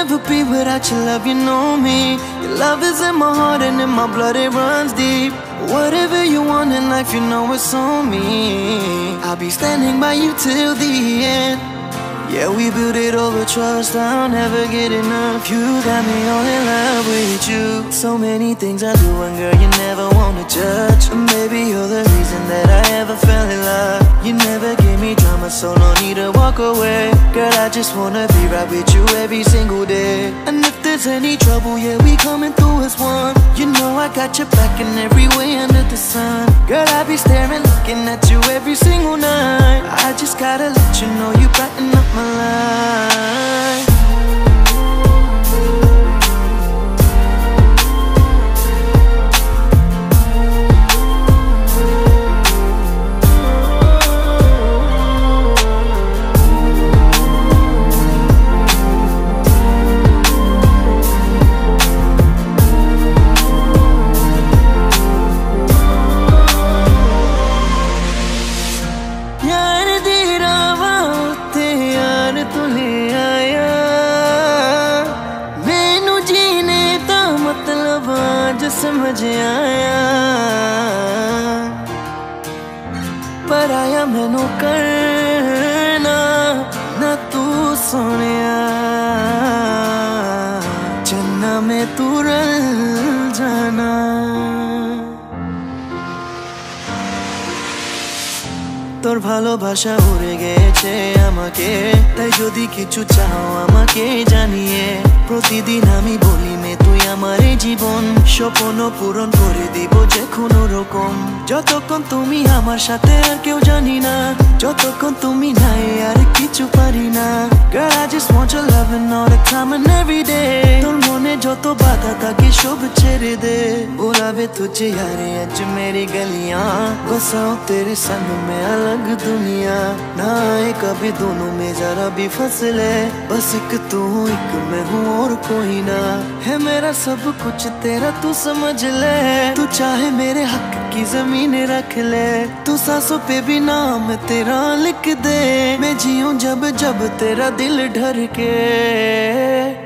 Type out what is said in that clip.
never be without your love, you know me. Your love is in my heart and in my blood, it runs deep. Whatever you want in life, you know it's on me. I'll be standing by you till the end. Yeah, we built it over trust, I'll never get enough. You got me all in love with you. So many things I do and girl, you never wanna judge. And maybe you're the reason that I ever fell in love. You never gave me drama, so no need to walk away. Girl, I just wanna be right with you every single day. And if there's any trouble, yeah, we coming through as one. You know I got your back in every way under the sun. Girl, I be staring, looking at you every single night. I just gotta let you know you brighten up my life. समझ आया पर आया मैनू करना ना तू सोनिया चन्ना में तू रल जाना তোর ভালোবাসা উড়ে গেছে আমাকে তাই যদি কিছু চাও আমাকে জানিয়ে প্রতিদিন আমি বলি মে তুই আমার জীবন স্বপ্ন পূরণ করে দিব যে কোনো রকম যতক্ষণ তুমি আমার সাথে আর কেউ জানি না যতক্ষণ তুমি নাই আর কিছু পারি না Girl I just want your loving all the time and every day তোর মনে যত বাধা থাকে সব ছেড়ে দে बुलावे तुझे यारे आज मेरी गलियां बसाओ तेरे संग में अलग दुनिया ना आए कभी दोनों में जरा भी फसले बस एक तू एक मैं हूँ और कोई ना है मेरा सब कुछ तेरा तू समझ ले तू चाहे मेरे हक की जमीन रख ले तू सांसों पे भी नाम तेरा लिख दे मैं जीऊं जब जब तेरा दिल ढर के